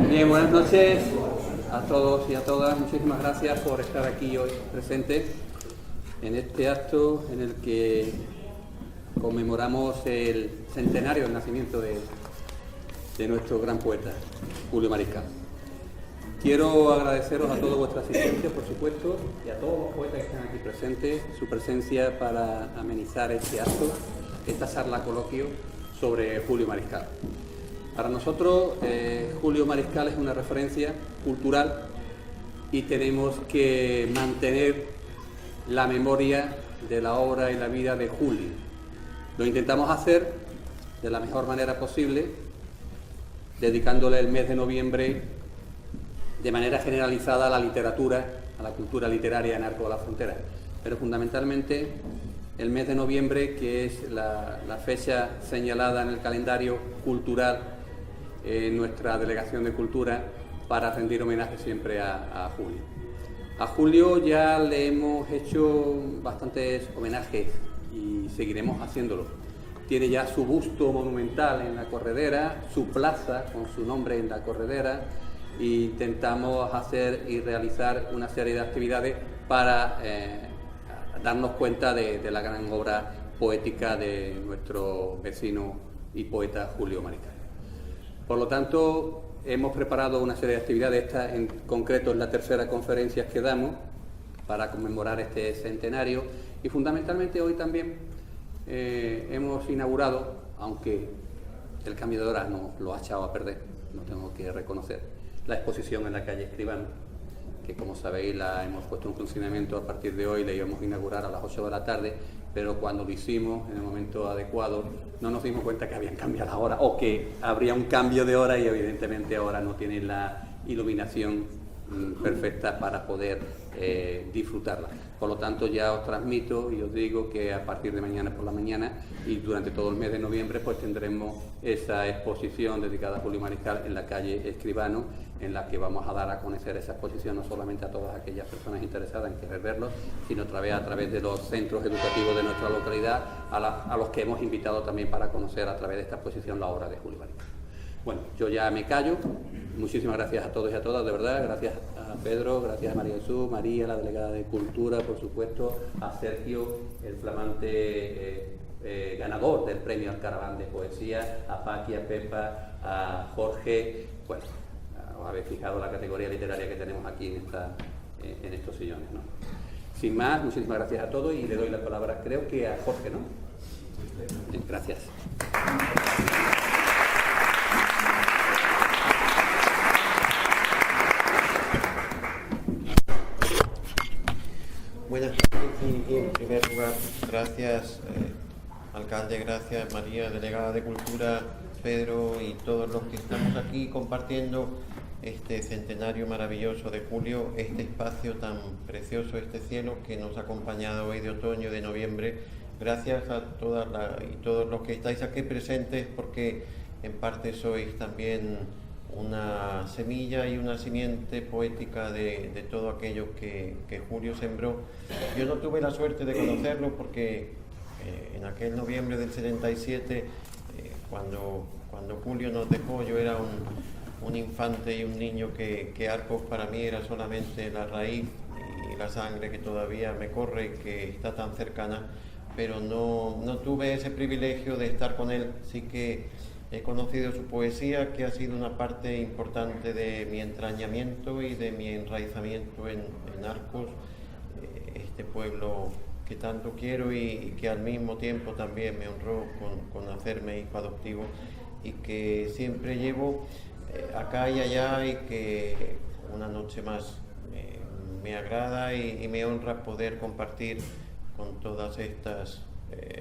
Bien, buenas noches a todos y a todas. Muchísimas gracias por estar aquí hoy presentes en este acto en el que conmemoramos el centenario del nacimiento de nuestro gran poeta, Julio Mariscal. Quiero agradeceros a todos vuestra asistencia, por supuesto, y a todos los poetas que están aquí presentes, su presencia para amenizar este acto, esta charla coloquio sobre Julio Mariscal. Para nosotros, Julio Mariscal es una referencia cultural y tenemos que mantener la memoria de la obra y la vida de Julio. Lo intentamos hacer de la mejor manera posible, dedicándole el mes de noviembre de manera generalizada a la literatura, a la cultura literaria en Arco de la Frontera, pero fundamentalmente el mes de noviembre, que es la fecha señalada en el calendario cultural en nuestra Delegación de Cultura, para rendir homenaje siempre a Julio. A Julio ya le hemos hecho bastantes homenajes y seguiremos haciéndolo. Tiene ya su busto monumental en la Corredera, su plaza con su nombre en la Corredera, e intentamos hacer y realizar una serie de actividades para darnos cuenta de la gran obra poética de nuestro vecino y poeta Julio Mariscal. Por lo tanto, hemos preparado una serie de actividades, esta en concreto es la tercera conferencia que damos para conmemorar este centenario, y fundamentalmente hoy también hemos inaugurado, aunque el cambio de hora nos lo ha echado a perder, lo tengo que reconocer, la exposición en la calle Escribano, que como sabéis la hemos puesto en funcionamiento a partir de hoy, la íbamos a inaugurar a las 8 de la tarde, pero cuando lo hicimos en el momento adecuado no nos dimos cuenta que habían cambiado la hora o que habría un cambio de hora, y evidentemente ahora no tiene la iluminación perfecta para poder disfrutarla. Por lo tanto, ya os transmito y os digo que a partir de mañana por la mañana y durante todo el mes de noviembre pues tendremos esa exposición dedicada a Julio Mariscal en la calle Escribano, en la que vamos a dar a conocer esa exposición no solamente a todas aquellas personas interesadas en querer verlo, sino a través de los centros educativos de nuestra localidad, a los que hemos invitado también para conocer a través de esta exposición la obra de Julio Mariscal. Bueno, yo ya me callo. Muchísimas gracias a todos y a todas, de verdad. Gracias a Pedro, gracias a María Jesús, María, la delegada de Cultura, por supuesto, a Sergio, el flamante ganador del premio Alcaraván de Poesía, a Paqui, a Pepa, a Jorge. Bueno, os habéis fijado la categoría literaria que tenemos aquí en estos sillones, ¿no? Sin más, muchísimas gracias a todos y le doy la palabra, creo que a Jorge, ¿no? Bien, gracias. Buenas tardes y en primer lugar, gracias alcalde, gracias María, delegada de Cultura, Pedro y todos los que estamos aquí compartiendo este centenario maravilloso de Julio, este espacio tan precioso, este cielo que nos ha acompañado hoy de otoño, de noviembre. Gracias a todas y todos los que estáis aquí presentes, porque en parte sois también una semilla y una simiente poética de todo aquello que Julio sembró. Yo no tuve la suerte de conocerlo porque en aquel noviembre del 77, cuando Julio nos dejó, yo era un infante y un niño que Arcos para mí era solamente la raíz y la sangre que todavía me corre y que está tan cercana, pero no tuve ese privilegio de estar con él. Sí que he conocido su poesía, que ha sido una parte importante de mi entrañamiento y de mi enraizamiento en Arcos, este pueblo que tanto quiero y que al mismo tiempo también me honró con hacerme hijo adoptivo, y que siempre llevo acá y allá, y que una noche más me agrada y me honra poder compartir con todas estas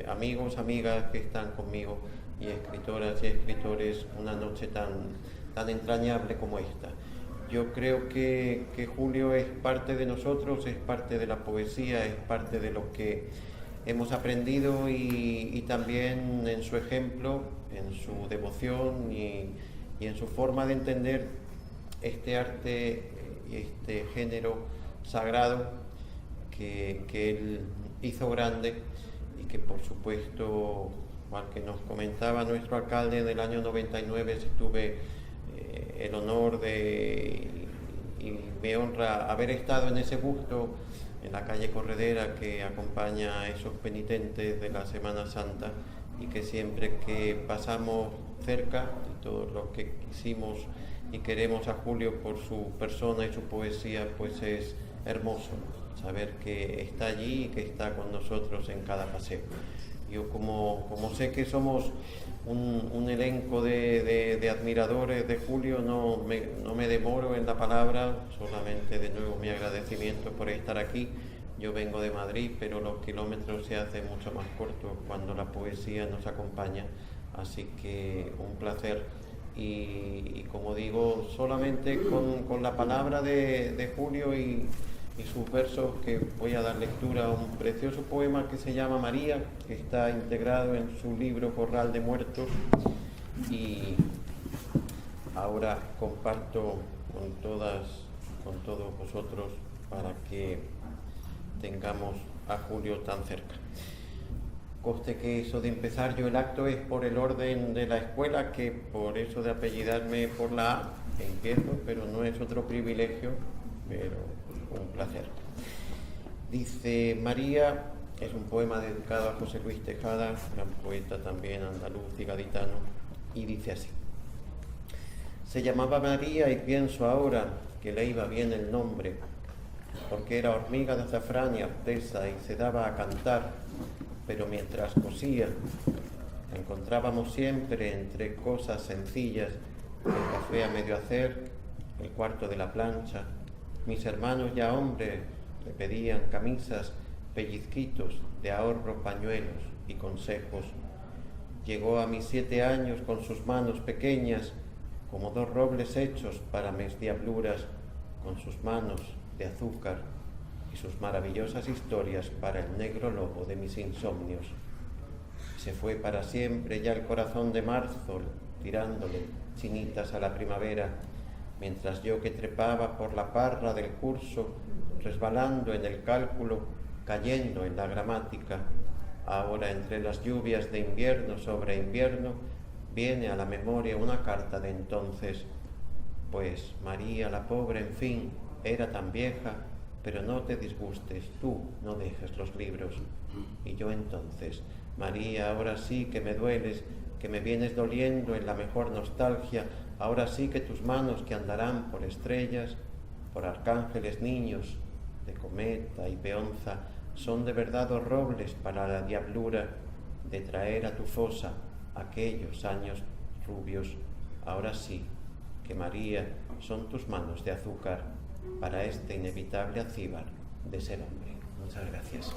amigos, amigas que están conmigo, y escritoras y escritores, una noche tan entrañable como esta. Yo creo que Julio es parte de nosotros, es parte de la poesía, es parte de lo que hemos aprendido, y también en su ejemplo, en su devoción y en su forma de entender este arte y este género sagrado que él hizo grande, y que por supuesto, al que nos comentaba nuestro alcalde, en el año 99 estuve el honor y me honra haber estado en ese busto en la calle Corredera que acompaña a esos penitentes de la Semana Santa y que siempre que pasamos cerca, y todos los que quisimos y queremos a Julio por su persona y su poesía, pues es hermoso saber que está allí y que está con nosotros en cada paseo. Yo como sé que somos un elenco de admiradores de Julio, no me demoro en la palabra, solamente de nuevo mi agradecimiento por estar aquí. Yo vengo de Madrid, pero los kilómetros se hacen mucho más cortos cuando la poesía nos acompaña, así que un placer. Y como digo, solamente con la palabra de Julio y sus versos, que voy a dar lectura a un precioso poema que se llama María, que está integrado en su libro Corral de Muertos, y ahora comparto con todos vosotros para que tengamos a Julio tan cerca. Coste que eso de empezar yo el acto es por el orden de la escuela, que por eso de apellidarme por la A, entiendo, pero no es otro privilegio, pero un placer. Dice María, es un poema dedicado a José Luis Tejada, gran poeta también andaluz y gaditano, y dice así: se llamaba María y pienso ahora que le iba bien el nombre, porque era hormiga de azafrán y artesa y se daba a cantar, pero mientras cosía la encontrábamos siempre entre cosas sencillas, el café a medio hacer, el cuarto de la plancha. Mis hermanos ya hombres le pedían camisas, pellizquitos de ahorro, pañuelos y consejos. Llegó a mis 7 años con sus manos pequeñas, como 2 robles hechos para mis diabluras, con sus manos de azúcar y sus maravillosas historias para el negro lobo de mis insomnios. Se fue para siempre ya el corazón de marzo, tirándole chinitas a la primavera, mientras yo que trepaba por la parra del curso, resbalando en el cálculo, cayendo en la gramática, ahora entre las lluvias de invierno sobre invierno, viene a la memoria una carta de entonces, pues María la pobre, en fin, era tan vieja, pero no te disgustes, tú no dejes los libros. Y yo entonces, María, ahora sí que me dueles, que me vienes doliendo en la mejor nostalgia, ahora sí que tus manos que andarán por estrellas, por arcángeles niños, de cometa y peonza, son de verdad os robles para la diablura de traer a tu fosa aquellos años rubios. Ahora sí que, María, son tus manos de azúcar para este inevitable acíbar de ser hombre. Muchas gracias.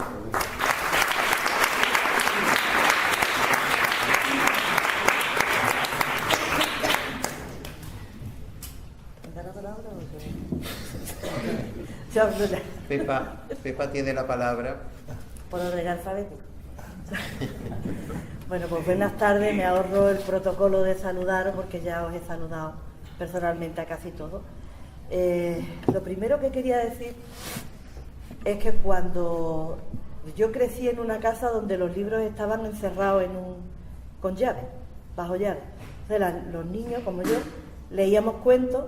Pepa tiene la palabra. Por orden alfabético. Bueno, pues buenas tardes. Me ahorro el protocolo de saludaros porque ya os he saludado personalmente a casi todos. Lo primero que quería decir es que cuando yo crecí en una casa donde los libros estaban encerrados con llave, bajo llave. Entonces los niños, como yo, leíamos cuentos,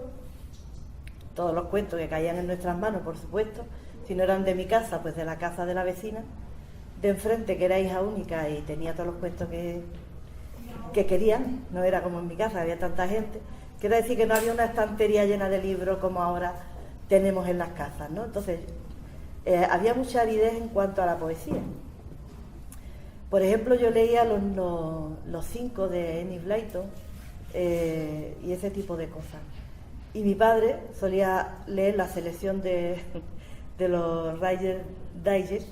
todos los cuentos que caían en nuestras manos, por supuesto. Si no eran de mi casa, pues de la casa de la vecina de enfrente, que era hija única y tenía todos los cuentos que querían. No era como en mi casa, había tanta gente. Quiero decir que no había una estantería llena de libros como ahora tenemos en las casas, ¿no? Entonces, había mucha aridez en cuanto a la poesía. Por ejemplo, yo leía los 5 de Enid Blyton y ese tipo de cosas. Y mi padre solía leer la selección de los Reader's Digest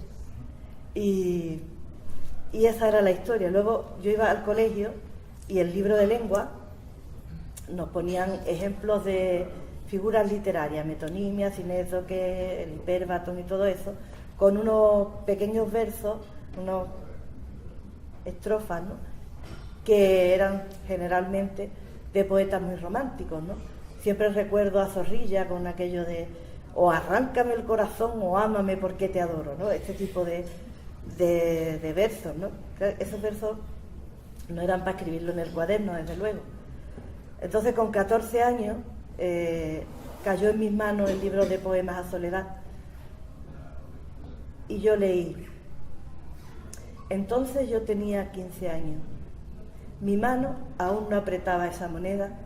y esa era la historia. Luego yo iba al colegio y el libro de lengua nos ponían ejemplos de figuras literarias, metonimia, sinézoque, el hipérbaton y todo eso, con unos pequeños versos, unos estrofas, ¿no?, que eran generalmente de poetas muy románticos, ¿no? Siempre recuerdo a Zorrilla con aquello de o arráncame el corazón o ámame porque te adoro, ¿no? Este tipo de versos, ¿no? Esos versos no eran para escribirlo en el cuaderno, desde luego, Entonces, con 14 años, cayó en mis manos el libro de poemas a Soledad y yo leí. Entonces yo tenía 15 años. Mi mano aún no apretaba esa moneda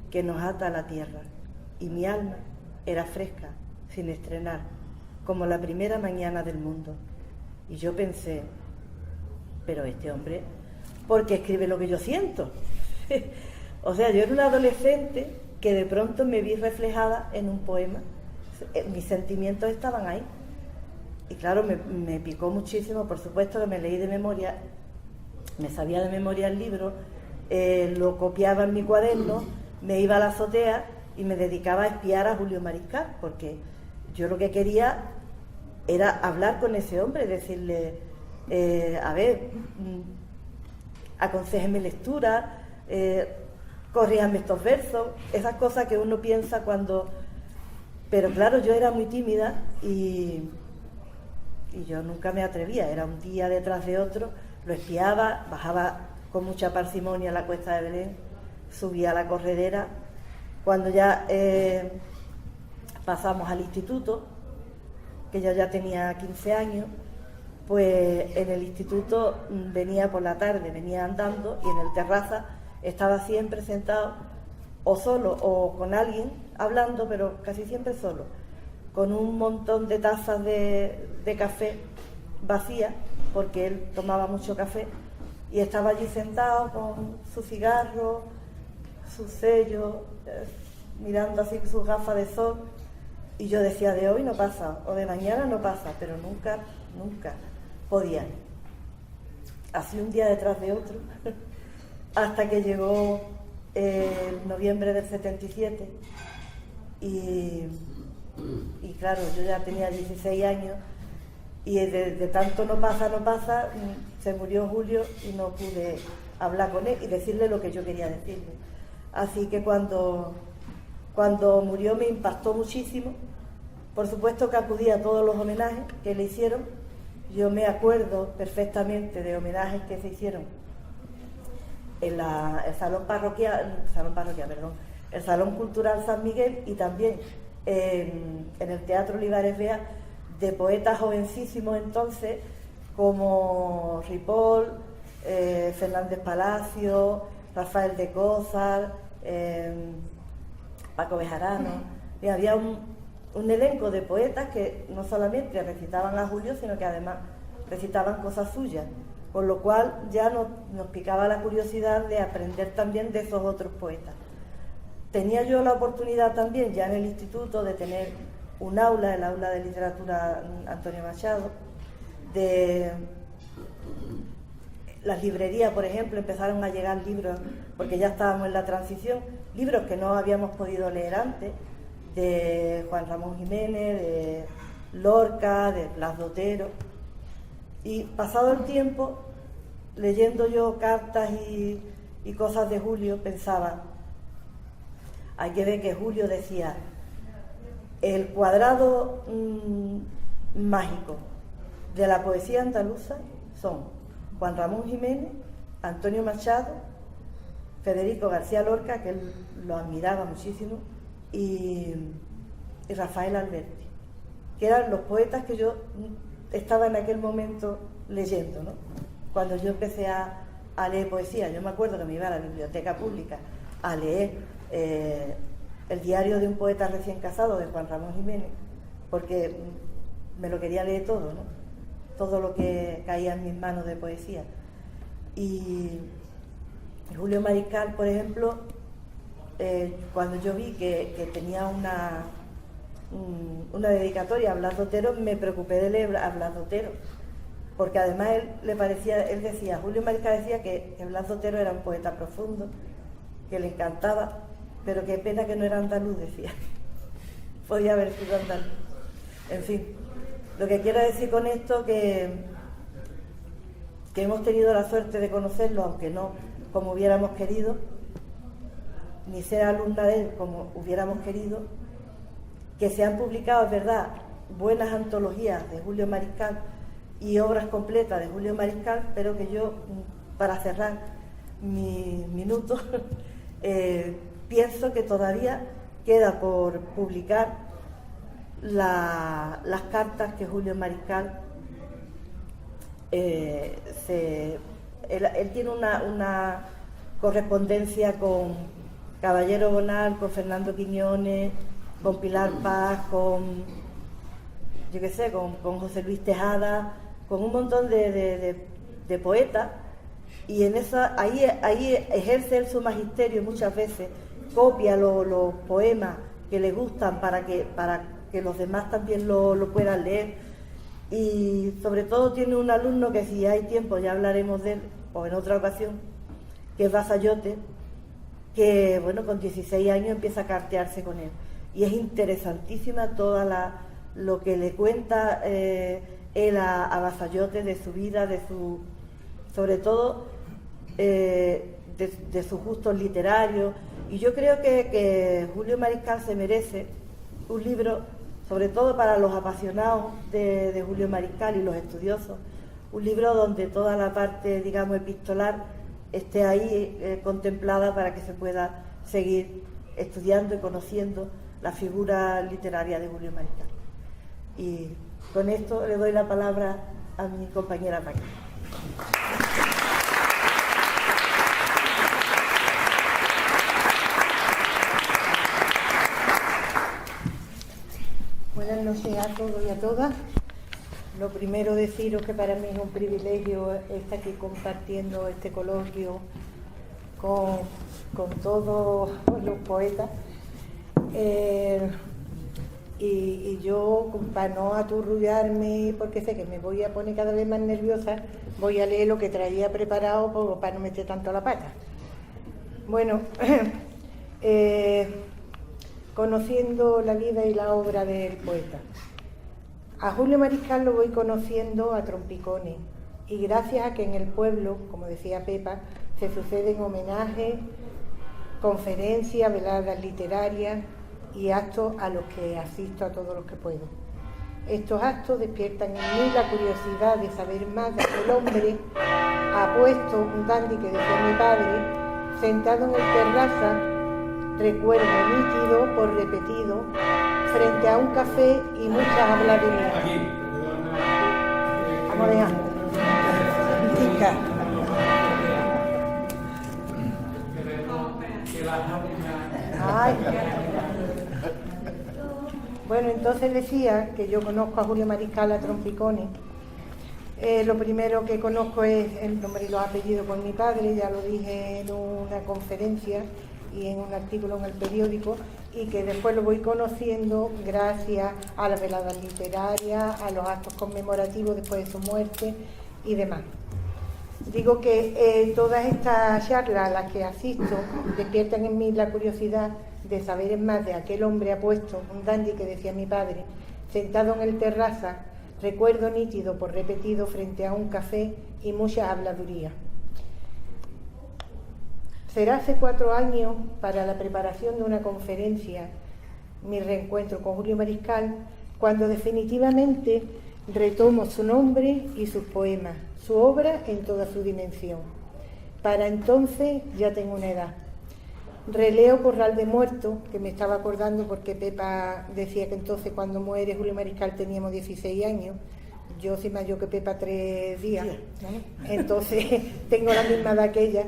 que nos ata a la tierra y mi alma era fresca, sin estrenar, como la primera mañana del mundo. Y yo pensé, pero este hombre, ¿por qué escribe lo que yo siento? O sea, yo era una adolescente que de pronto me vi reflejada en un poema. Mis sentimientos estaban ahí. Y claro, me picó muchísimo, por supuesto que me leí de memoria, me sabía de memoria el libro, lo copiaba en mi cuaderno, me iba a la azotea y me dedicaba a espiar a Julio Mariscal, porque yo lo que quería era hablar con ese hombre, decirle, a ver, aconséjeme lectura, corríjanme estos versos, esas cosas que uno piensa cuando... Pero claro, yo era muy tímida y yo nunca me atrevía, era un día detrás de otro, lo espiaba, bajaba con mucha parsimonia la cuesta de Belén, subía a la corredera. Cuando ya pasamos al instituto, que yo ya tenía 15 años, pues en el instituto venía por la tarde, venía andando y en el terraza estaba siempre sentado o solo o con alguien hablando, pero casi siempre solo, con un montón de tazas de café vacías, porque él tomaba mucho café, y estaba allí sentado con su cigarro, su sello, mirando así sus gafas de sol, y yo decía, de hoy no pasa, o de mañana no pasa, pero nunca podía. Así un día detrás de otro, hasta que llegó noviembre del 77, y claro, yo ya tenía 16 años, y de tanto no pasa, se murió Julio y no pude hablar con él y decirle lo que yo quería decirle. Así que cuando murió me impactó muchísimo. Por supuesto que acudí a todos los homenajes que le hicieron. Yo me acuerdo perfectamente de homenajes que se hicieron en el Salón Cultural San Miguel, y también en el Teatro Olivares Bea, de poetas jovencísimos entonces, como Ripoll, Fernández Palacio, Rafael de Cózar, Paco Bejarano, y había un elenco de poetas que no solamente recitaban a Julio, sino que además recitaban cosas suyas, con lo cual ya nos picaba la curiosidad de aprender también de esos otros poetas. Tenía yo la oportunidad también, ya en el instituto, de tener un aula, el aula de literatura Antonio Machado, de las librerías, por ejemplo, empezaron a llegar libros, porque ya estábamos en la transición, libros que no habíamos podido leer antes, de Juan Ramón Jiménez, de Lorca, de Blas de Otero. Y pasado el tiempo, leyendo yo cartas y cosas de Julio, pensaba, hay que ver que Julio decía, el cuadrado mágico de la poesía andaluza son Juan Ramón Jiménez, Antonio Machado, Federico García Lorca, que él lo admiraba muchísimo, y Rafael Alberti, que eran los poetas que yo estaba en aquel momento leyendo, ¿no? Cuando yo empecé a leer poesía, yo me acuerdo que me iba a la biblioteca pública a leer el diario de un poeta recién casado de Juan Ramón Jiménez, porque me lo quería leer todo, ¿no? Todo lo que caía en mis manos de poesía. Y Julio Mariscal, por ejemplo, cuando yo vi que tenía una dedicatoria a Blas de Otero, me preocupé de leer a Blas de Otero, porque además él decía, Julio Mariscal decía que Blas de Otero era un poeta profundo, que le encantaba, pero qué pena que no era andaluz, decía. Podía haber sido andaluz. En fin, lo que quiero decir con esto que hemos tenido la suerte de conocerlo, aunque no como hubiéramos querido, ni ser alumna de él como hubiéramos querido, que se han publicado, es verdad, buenas antologías de Julio Mariscal y obras completas de Julio Mariscal, pero que yo, para cerrar mi minuto, pienso que todavía queda por publicar las cartas que Julio Mariscal él tiene una correspondencia con Caballero Bonal, con Fernando Quiñones, con Pilar Paz, con José Luis Tejada, con un montón de poetas, y en ahí ejerce él su magisterio muchas veces, copia los poemas que le gustan para que los demás también lo puedan leer. Y sobre todo tiene un alumno que, si hay tiempo ya hablaremos de él, o en otra ocasión, que es Basayote, que bueno, con 16 años empieza a cartearse con él. Y es interesantísima toda lo que le cuenta él a Basayote de su vida, sobre todo de sus gustos literarios. Y yo creo que Julio Mariscal se merece un libro, sobre todo para los apasionados de Julio Mariscal y los estudiosos, un libro donde toda la parte, digamos, epistolar esté ahí contemplada, para que se pueda seguir estudiando y conociendo la figura literaria de Julio Mariscal. Y con esto le doy la palabra a mi compañera Paquita. Buenas noches a todos y a todas. Lo primero, deciros que para mí es un privilegio estar aquí compartiendo este coloquio con todos los poetas. Y yo, para no aturrullarme, porque sé que me voy a poner cada vez más nerviosa, voy a leer lo que traía preparado para no meter tanto la pata. Bueno, conociendo la vida y la obra del poeta. A Julio Mariscal lo voy conociendo a trompicones, y gracias a que en el pueblo, como decía Pepa, se suceden homenajes, conferencias, veladas literarias y actos a los que asisto a todos los que puedo. Estos actos despiertan en mí la curiosidad de saber más de aquel hombre apuesto, un dandy que decía mi padre, sentado en el terraza, recuerdo nítido por repetido, frente a un café y muchas habladurías. Vamos a dejar. Chica. Ay. Bueno, entonces decía que yo conozco a Julio Mariscal a trompicones. Lo primero que conozco es el nombre y los apellidos por mi padre, ya lo dije en una conferencia y en un artículo en el periódico, y que después lo voy conociendo gracias a las veladas literarias, a los actos conmemorativos después de su muerte y demás. Digo que todas estas charlas a las que asisto despiertan en mí la curiosidad de saber más de aquel hombre apuesto, un dandy que decía mi padre, sentado en el terraza, recuerdo nítido por repetido frente a un café y muchas habladurías. Será hace 4 años, para la preparación de una conferencia, mi reencuentro con Julio Mariscal, cuando definitivamente retomo su nombre y sus poemas, su obra en toda su dimensión. Para entonces ya tengo una edad. Releo Corral de Muertos, que me estaba acordando porque Pepa decía que entonces cuando muere Julio Mariscal teníamos 16 años. Yo soy mayor que Pepa 3 días, entonces tengo la misma edad que ella.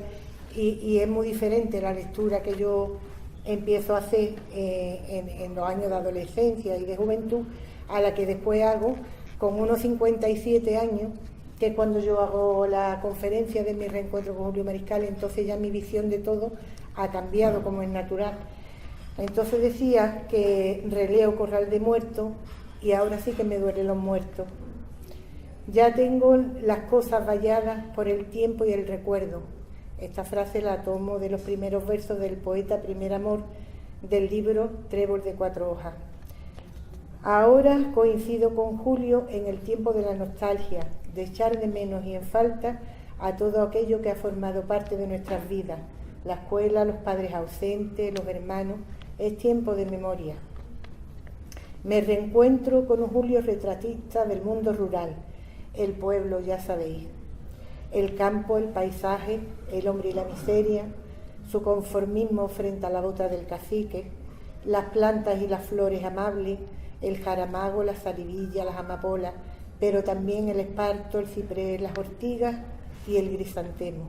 Y es muy diferente la lectura que yo empiezo a hacer en los años de adolescencia y de juventud a la que después hago con unos 57 años, que es cuando yo hago la conferencia de mi reencuentro con Julio Mariscal. Entonces ya mi visión de todo ha cambiado, como es natural. Entonces decía que releo Corral de Muertos y ahora sí que me duelen los muertos. Ya tengo las cosas valladas por el tiempo y el recuerdo. Esta frase la tomo de los primeros versos del poeta Primer Amor, del libro Trébol de 4 hojas. Ahora coincido con Julio en el tiempo de la nostalgia, de echar de menos y en falta a todo aquello que ha formado parte de nuestras vidas, la escuela, los padres ausentes, los hermanos. Es tiempo de memoria. Me reencuentro con un Julio retratista del mundo rural, el pueblo, ya sabéis. El campo, el paisaje, el hombre y la miseria, su conformismo frente a la bota del cacique, las plantas y las flores amables, el jaramago, la zarigüeya, las amapolas, pero también el esparto, el ciprés, las ortigas y el grisantemo.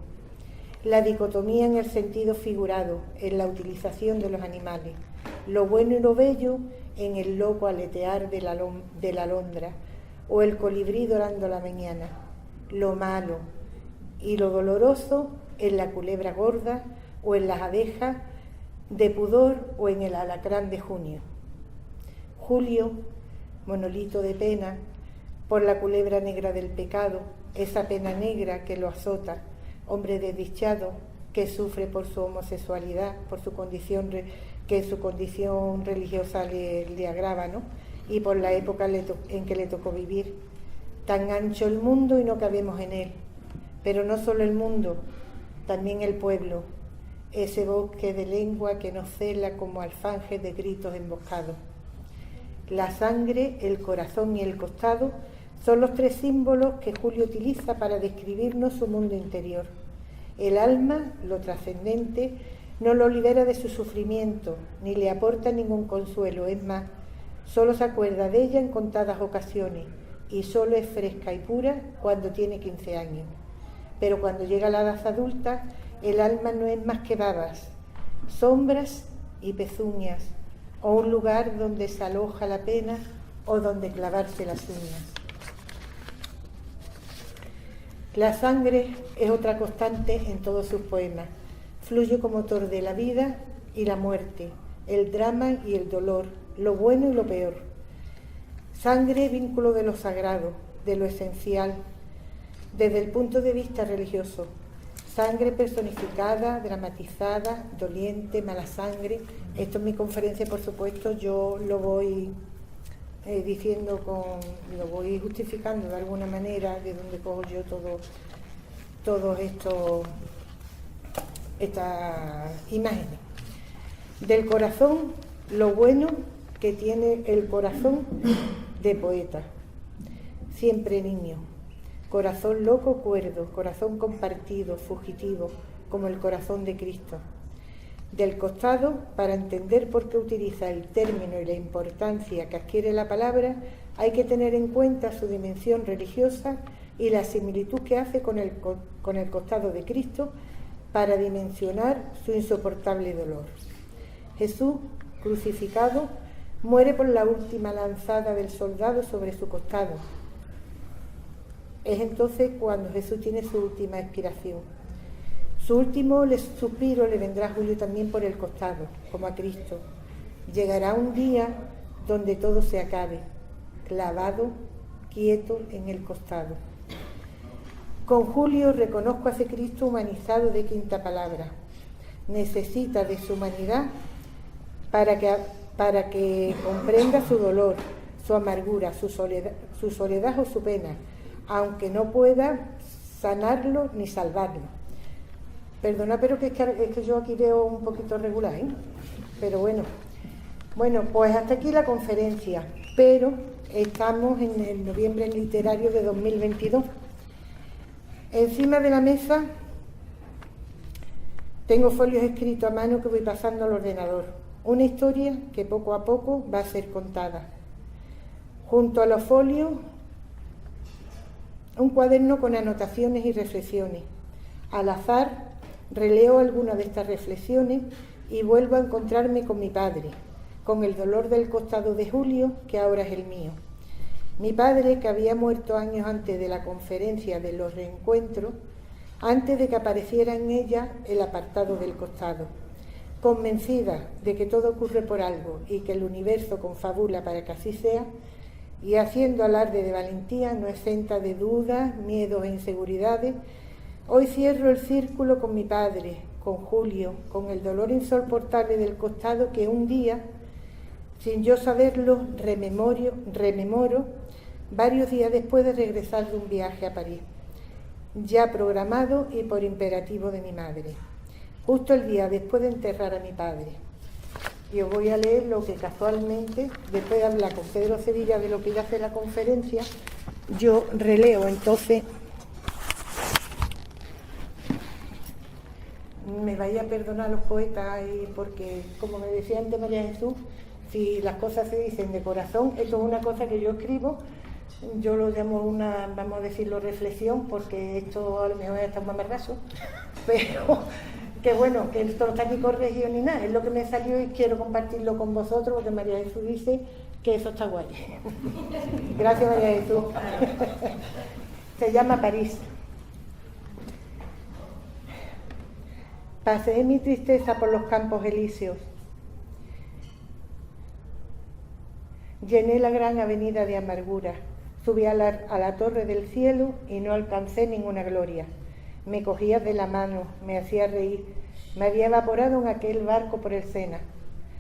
La dicotomía en el sentido figurado, en la utilización de los animales, lo bueno y lo bello en el loco aletear de la alondra o el colibrí dorando la mañana, lo malo y lo doloroso en la culebra gorda o en las abejas de pudor o en el alacrán de junio. Julio, monolito de pena, por la culebra negra del pecado, esa pena negra que lo azota, hombre desdichado que sufre por su homosexualidad, por su condición, que su condición religiosa le agrava, ¿no? Y por la época en que le tocó vivir. Tan ancho el mundo y no cabemos en él, pero no solo el mundo, también el pueblo, ese bosque de lengua que nos cela como alfanje de gritos emboscados. La sangre, el corazón y el costado son los tres símbolos que Julio utiliza para describirnos su mundo interior. El alma, lo trascendente, no lo libera de su sufrimiento, ni le aporta ningún consuelo, es más, solo se acuerda de ella en contadas ocasiones, y solo es fresca y pura cuando tiene 15 años. Pero cuando llega a la edad adulta, el alma no es más que babas, sombras y pezuñas, o un lugar donde se aloja la pena o donde clavarse las uñas. La sangre es otra constante en todos sus poemas. Fluye como motor de la vida y la muerte, el drama y el dolor, lo bueno y lo peor. Sangre, vínculo de lo sagrado, de lo esencial, desde el punto de vista religioso. Sangre personificada, dramatizada, doliente, mala sangre. Esto en mi conferencia, por supuesto, yo lo voy lo voy justificando de alguna manera, de donde cojo yo todo estas imágenes. Del corazón, lo bueno que tiene el corazón de poeta, siempre niño, corazón loco cuerdo, corazón compartido, fugitivo, como el corazón de Cristo. Del costado, para entender por qué utiliza el término y la importancia que adquiere la palabra, hay que tener en cuenta su dimensión religiosa y la similitud que hace con el costado de Cristo para dimensionar su insoportable dolor. Jesús, crucificado, muere por la última lanzada del soldado sobre su costado. Es entonces cuando Jesús tiene su última expiración. Su último suspiro le vendrá a Julio también por el costado, como a Cristo. Llegará un día donde todo se acabe, clavado, quieto en el costado. Con Julio reconozco a ese Cristo humanizado de quinta palabra. Necesita de su humanidad para que comprenda su dolor, su amargura, su soledad o su pena, aunque no pueda sanarlo ni salvarlo. Perdona, pero es que yo aquí veo un poquito regular, ¿eh? Pero bueno, pues hasta aquí la conferencia, pero estamos en el noviembre literario de 2022. Encima de la mesa tengo folios escritos a mano que voy pasando al ordenador, una historia que poco a poco va a ser contada. Junto a los folios, un cuaderno con anotaciones y reflexiones. Al azar, releo algunas de estas reflexiones y vuelvo a encontrarme con mi padre, con el dolor del costado de Julio, que ahora es el mío. Mi padre, que había muerto años antes de la conferencia de los reencuentros, antes de que apareciera en ella el apartado del costado. Convencida de que todo ocurre por algo y que el universo confabula para que así sea, y haciendo alarde de valentía no exenta de dudas, miedos e inseguridades, hoy cierro el círculo con mi padre, con Julio, con el dolor insoportable del costado que un día, sin yo saberlo, rememoro varios días después de regresar de un viaje a París, ya programado y por imperativo de mi madre, justo el día después de enterrar a mi padre. Y os voy a leer lo que casualmente, después de hablar con Pedro Sevilla de lo que ya hace la conferencia, yo releo entonces. me vaya a perdonar los poetas, y porque, como me decía antes María Jesús, si las cosas se dicen de corazón, esto es una cosa que yo escribo, yo lo llamo una, vamos a decirlo, reflexión, porque esto a lo mejor es hasta un mamarrazo, pero que bueno, que esto no está ni corregido ni nada, es lo que me salió y quiero compartirlo con vosotros, porque María Jesús dice que eso está guay. Gracias, María Jesús. Se llama París. Paseé mi tristeza por los campos elíseos. Llené la gran avenida de amargura. Subí a la torre del cielo y no alcancé ninguna gloria. Me cogías de la mano, me hacía reír. Me había evaporado en aquel barco por el Sena.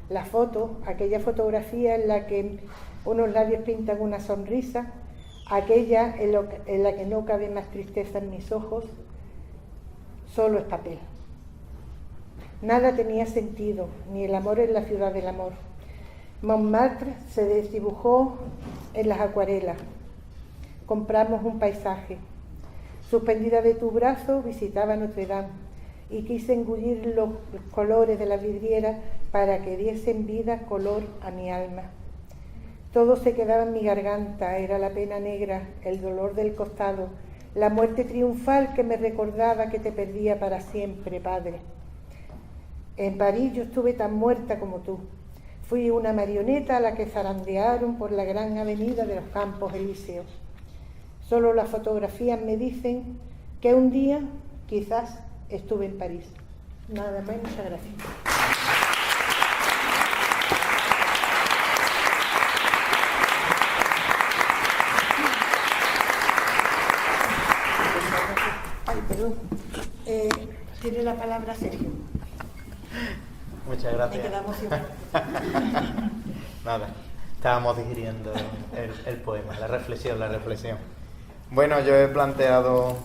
La foto, aquella fotografía en la que unos labios pintan una sonrisa, aquella en la que no cabe más tristeza en mis ojos, solo es papel. Nada tenía sentido, ni el amor en la ciudad del amor. Montmartre se desdibujó en las acuarelas. Compramos un paisaje. Suspendida de tu brazo visitaba Notre Dame y quise engullir los colores de la vidriera para que diesen vida, color a mi alma. Todo se quedaba en mi garganta, era la pena negra, el dolor del costado, la muerte triunfal que me recordaba que te perdía para siempre, Padre. En París yo estuve tan muerta como tú. Fui una marioneta a la que zarandearon por la gran avenida de los Campos Elíseos. Solo las fotografías me dicen que un día, quizás, estuve en París. Nada más, muchas gracias. Ay, perdón. Tiene la palabra Sergio. Muchas gracias. Me quedamos igual. Nada, estábamos digiriendo el poema, la reflexión. Bueno, yo he planteado...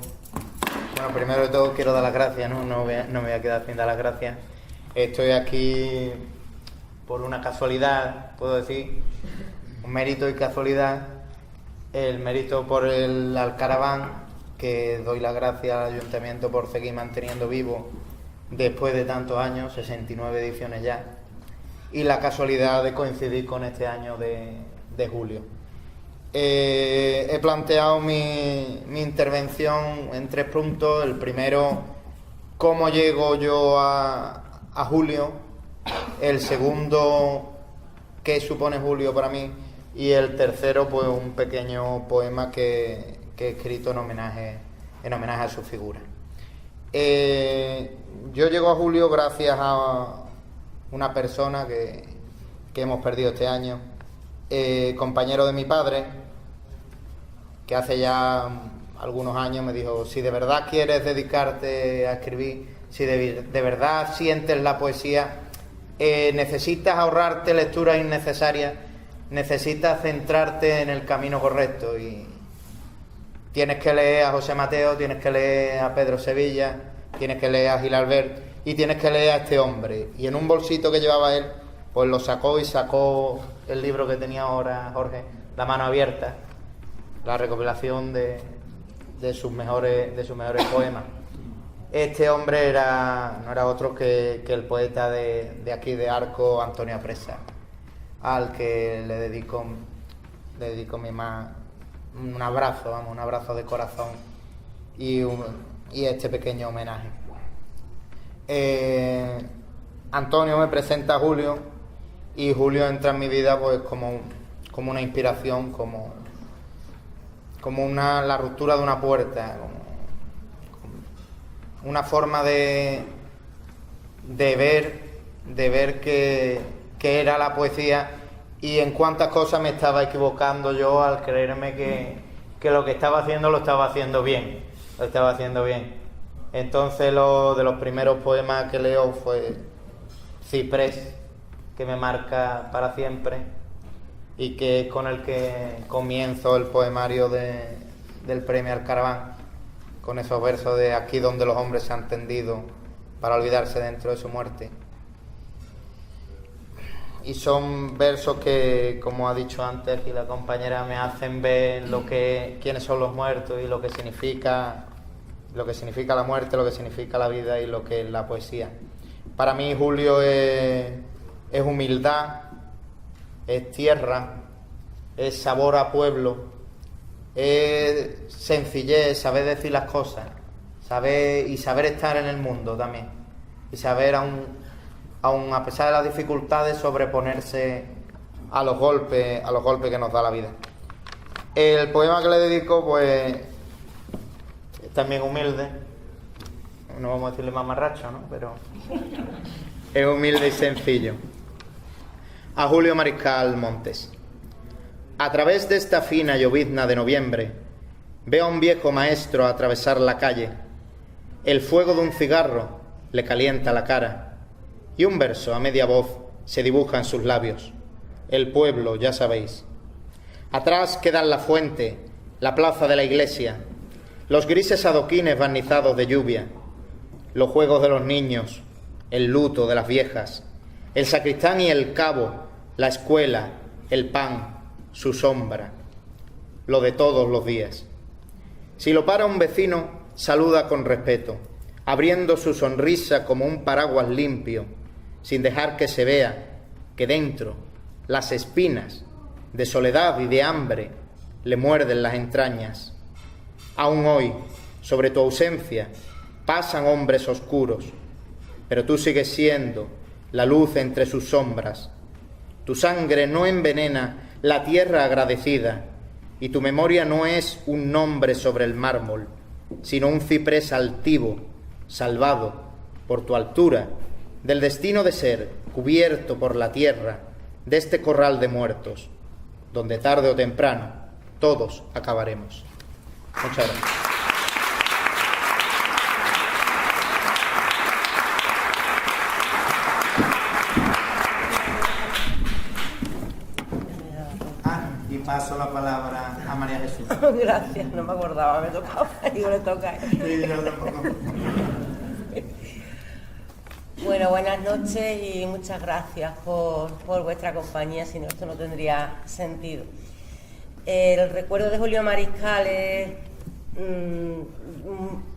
Bueno, primero de todo quiero dar las gracias, ¿no? No me voy a quedar sin dar las gracias. Estoy aquí por una casualidad, puedo decir, un mérito y casualidad. El mérito por el Alcaraván, que doy las gracias al Ayuntamiento por seguir manteniendo vivo después de tantos años, 69 ediciones ya, y la casualidad de coincidir con este año de julio. He planteado mi intervención en 3 puntos. El primero, cómo llego yo a julio. El segundo, qué supone julio para mí. Y el tercero, pues un pequeño poema que he escrito en homenaje a su figura. Yo llego a julio gracias a una persona que hemos perdido este año, compañero de mi padre, que hace ya algunos años me dijo: si de verdad quieres dedicarte a escribir, si de verdad sientes la poesía, necesitas ahorrarte lecturas innecesarias, necesitas centrarte en el camino correcto, y tienes que leer a José Mateo, tienes que leer a Pedro Sevilla, tienes que leer a Gil Albert y tienes que leer a este hombre. Y en un bolsito que llevaba él, pues lo sacó el libro que tenía ahora Jorge, La mano abierta, la recopilación de sus mejores poemas. Este hombre no era otro que el poeta de aquí de Arco, Antonio Apresa, al que le dedico un abrazo de corazón y este pequeño homenaje. Antonio me presenta a Julio, y Julio entra en mi vida pues como una inspiración, como la ruptura de una puerta, como una forma de ver que era la poesía, y en cuántas cosas me estaba equivocando yo al creerme que lo que estaba haciendo lo estaba haciendo bien. Entonces de los primeros poemas que leo fue Ciprés, que me marca para siempre, y que es con el que comienzo el poemario del premio Alcaraván, con esos versos de: aquí donde los hombres se han tendido para olvidarse dentro de su muerte. Y son versos que, como ha dicho antes aquí la compañera, me hacen ver quiénes son los muertos y lo que significa lo que significa la muerte, lo que significa la vida y lo que es la poesía. Para mí Julio es humildad, es tierra, es sabor a pueblo, es sencillez, saber decir las cosas, saber estar en el mundo también, y saber aún a pesar de las dificultades sobreponerse a los golpes que nos da la vida. El poema que le dedico pues es también humilde, no vamos a decirle mamarracho, ¿no? Pero es humilde y sencillo. A Julio Mariscal Montes. A través de esta fina llovizna de noviembre veo a un viejo maestro atravesar la calle. El fuego de un cigarro le calienta la cara y un verso a media voz se dibuja en sus labios. El pueblo, ya sabéis. Atrás quedan la fuente, la plaza de la iglesia, los grises adoquines barnizados de lluvia, los juegos de los niños, el luto de las viejas, el sacristán y el cabo, la escuela, el pan, su sombra, lo de todos los días. Si lo para un vecino, saluda con respeto, abriendo su sonrisa como un paraguas limpio, sin dejar que se vea que dentro las espinas de soledad y de hambre le muerden las entrañas. Aún hoy, sobre tu ausencia, pasan hombres oscuros, pero tú sigues siendo la luz entre sus sombras. Tu sangre no envenena la tierra agradecida, y tu memoria no es un nombre sobre el mármol, sino un ciprés altivo, salvado por tu altura, del destino de ser cubierto por la tierra de este corral de muertos, donde tarde o temprano todos acabaremos. Muchas gracias. Y paso la palabra a María Jesús. Gracias, no me acordaba, me tocaba, digo, le toca. Sí, yo tampoco. Bueno, buenas noches y muchas gracias por vuestra compañía, si no esto no tendría sentido. El recuerdo de Julio Mariscal es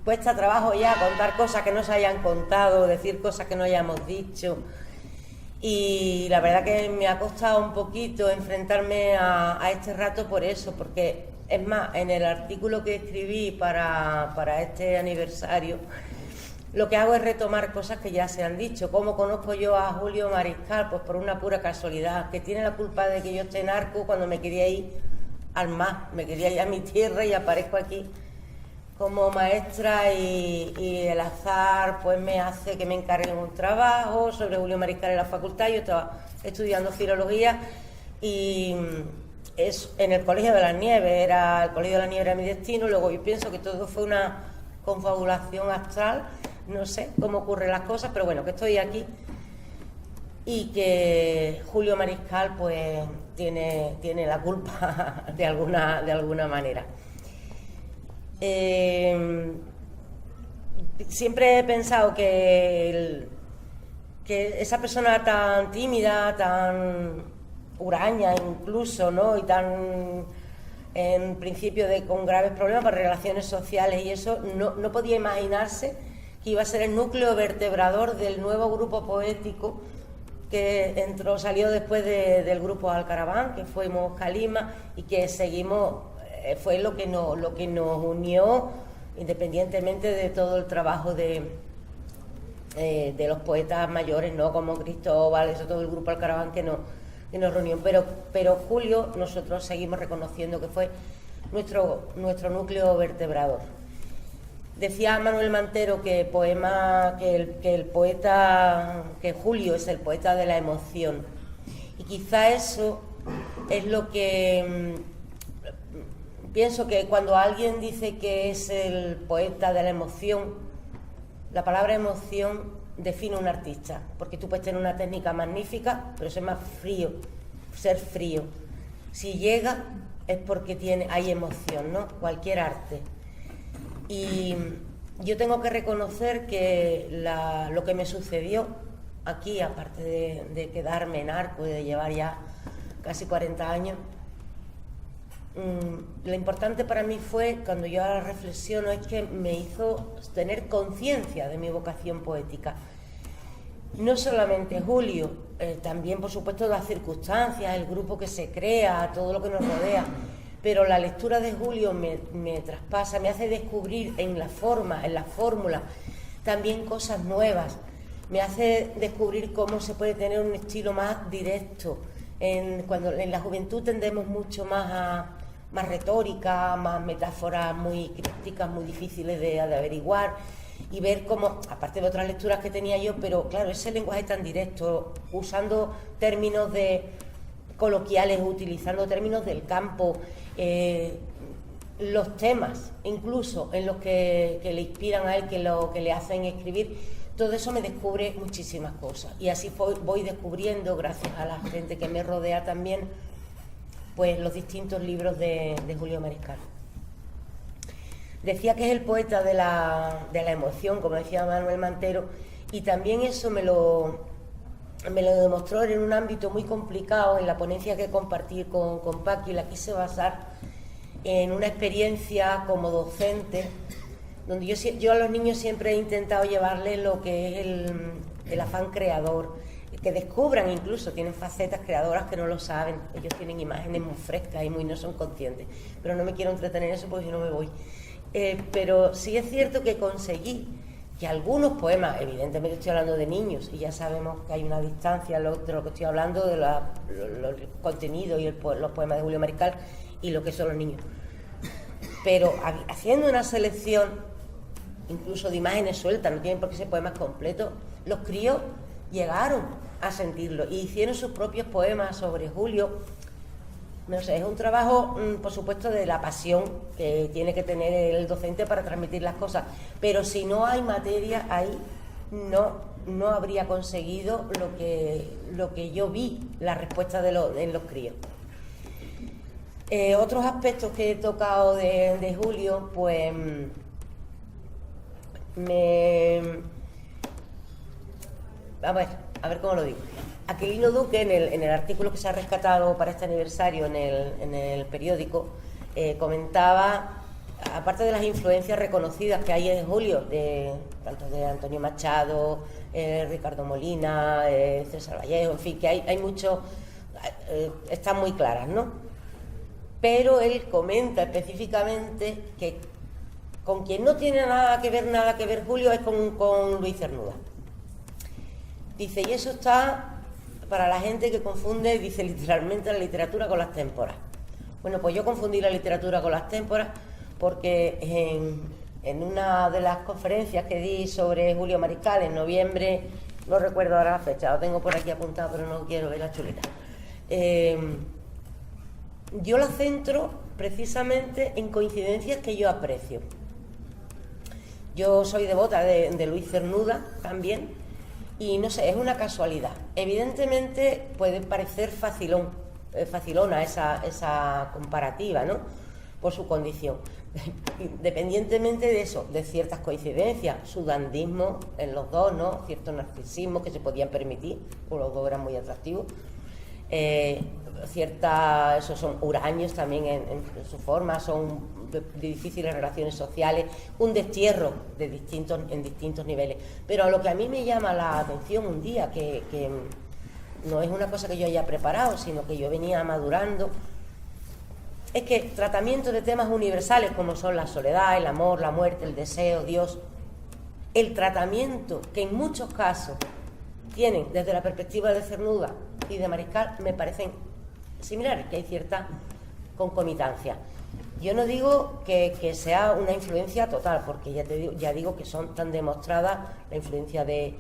cuesta a trabajo ya contar cosas que no se hayan contado, decir cosas que no hayamos dicho, y la verdad que me ha costado un poquito enfrentarme a este rato por eso, porque es más, en el artículo que escribí para este aniversario, lo que hago es retomar cosas que ya se han dicho. ¿Cómo conozco yo a Julio Mariscal? Pues por una pura casualidad, que tiene la culpa de que yo esté en Arco cuando me quería ir al mar, me quería ir a mi tierra y aparezco aquí como maestra y el azar pues me hace que me encarguen un trabajo sobre Julio Mariscal en la facultad. Yo estaba estudiando filología y es en el Colegio de las Nieves, el Colegio de las Nieves era mi destino. Luego yo pienso que todo fue una confabulación astral, no sé cómo ocurren las cosas, pero bueno, que estoy aquí y que Julio Mariscal pues tiene la culpa de alguna manera. Siempre he pensado que esa persona tan tímida, tan huraña incluso, ¿no? Y tan en principio con graves problemas para relaciones sociales y eso, no podía imaginarse que iba a ser el núcleo vertebrador del nuevo grupo poético que salió después del grupo Alcaraván, que fuimos Calima, y que seguimos, fue lo que nos unió, independientemente de todo el trabajo de los poetas mayores, ¿no? Como Cristóbal, eso, todo el grupo Alcaraván que nos reunió, pero Julio nosotros seguimos reconociendo que fue nuestro núcleo vertebrador. Decía Manuel Mantero que Julio es el poeta de la emoción, y quizá eso es lo que pienso, que cuando alguien dice que es el poeta de la emoción, la palabra emoción define un artista, porque tú puedes tener una técnica magnífica, pero ser frío. Si llega es porque hay emoción, ¿no? Cualquier arte. Y yo tengo que reconocer que lo que me sucedió aquí, aparte de quedarme en Arco y de llevar ya casi 40 años, lo importante para mí fue, cuando yo ahora reflexiono, es que me hizo tener conciencia de mi vocación poética. No solamente Julio, también por supuesto las circunstancias, el grupo que se crea, todo lo que nos rodea, pero la lectura de Julio me traspasa, me hace descubrir en la forma, en la fórmula, también cosas nuevas, me hace descubrir cómo se puede tener un estilo más directo. Cuando en la juventud tendemos mucho más a más retórica, más metáforas muy crípticas, muy difíciles de averiguar, y ver cómo, aparte de otras lecturas que tenía yo, pero claro, ese lenguaje tan directo, usando términos coloquiales, utilizando términos del campo, los temas incluso en los que le inspiran a él, que le hacen escribir, todo eso me descubre muchísimas cosas, y así voy descubriendo, gracias a la gente que me rodea también, pues los distintos libros de Julio Mariscal. Decía que es el poeta de la emoción, como decía Manuel Mantero, y también eso me lo demostró en un ámbito muy complicado, en la ponencia que compartí con Paqui. La quise basar en una experiencia como docente, donde yo a los niños siempre he intentado llevarles lo que es el afán creador, que descubran, incluso tienen facetas creadoras que no lo saben, ellos tienen imágenes muy frescas y no son conscientes, pero no me quiero entretener en eso porque si no me voy. Pero sí es cierto que conseguí que algunos poemas, evidentemente estoy hablando de niños y ya sabemos que hay una distancia de lo que estoy hablando, de los contenidos y los poemas de Julio Mariscal y lo que son los niños, pero haciendo una selección incluso de imágenes sueltas, no tienen por qué ser poemas completos, los críos llegaron a sentirlo y hicieron sus propios poemas sobre Julio. No sé, es un trabajo, por supuesto, de la pasión que tiene que tener el docente para transmitir las cosas, pero si no hay materia ahí, no habría conseguido lo que yo vi, la respuesta en los críos. Otros aspectos que he tocado de Julio, pues a ver cómo lo digo. Aquilino Duque, en el artículo que se ha rescatado para este aniversario en el periódico, comentaba, aparte de las influencias reconocidas que hay en Julio, tanto de Antonio Machado, Ricardo Molina, César Vallejo, en fin, que hay muchos, están muy claras, ¿no? Pero él comenta específicamente que con quien no tiene nada que ver Julio es con Luis Cernuda. Dice, y eso está para la gente que confunde, dice literalmente, la literatura con las témporas. Bueno, pues yo confundí la literatura con las témporas porque en una de las conferencias que di sobre Julio Mariscal en noviembre, no recuerdo ahora la fecha, lo tengo por aquí apuntado, pero no quiero ver la chuleta. Yo la centro precisamente en coincidencias que yo aprecio. Yo soy devota de Luis Cernuda también, y no sé, es una casualidad. Evidentemente puede parecer facilona esa comparativa, ¿no? Por su condición. Independientemente de eso, de ciertas coincidencias, su dandismo en los dos, ¿no? Ciertos narcisismos que se podían permitir, porque los dos eran muy atractivos. Esos son huraños también en su forma, son de difíciles relaciones sociales, un destierro en distintos niveles. Pero a lo que a mí me llama la atención un día, que no es una cosa que yo haya preparado, sino que yo venía madurando, es que tratamiento de temas universales como son la soledad, el amor, la muerte, el deseo, Dios, el tratamiento que en muchos casos tienen desde la perspectiva de Cernuda y de Mariscal me parecen similares, que hay cierta concomitancia. Yo no digo que sea una influencia total, porque ya digo que son tan demostradas la influencia de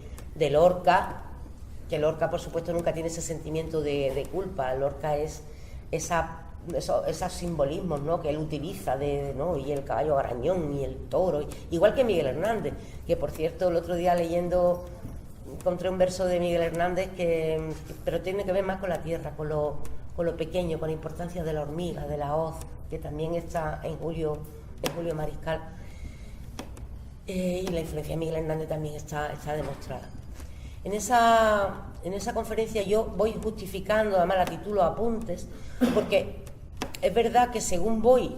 Lorca, que Lorca por supuesto nunca tiene ese sentimiento de culpa. Lorca es esos simbolismos, ¿no?, que él utiliza, ¿no?, y el caballo garañón y el toro, igual que Miguel Hernández, que por cierto el otro día leyendo encontré un verso de Miguel Hernández pero tiene que ver más con la tierra, con lo pequeño, con la importancia de la hormiga, de la hoz, que también está en Julio Mariscal, y la influencia de Miguel Hernández también está demostrada. En esa conferencia yo voy justificando, además la titulo Apuntes, porque es verdad que según voy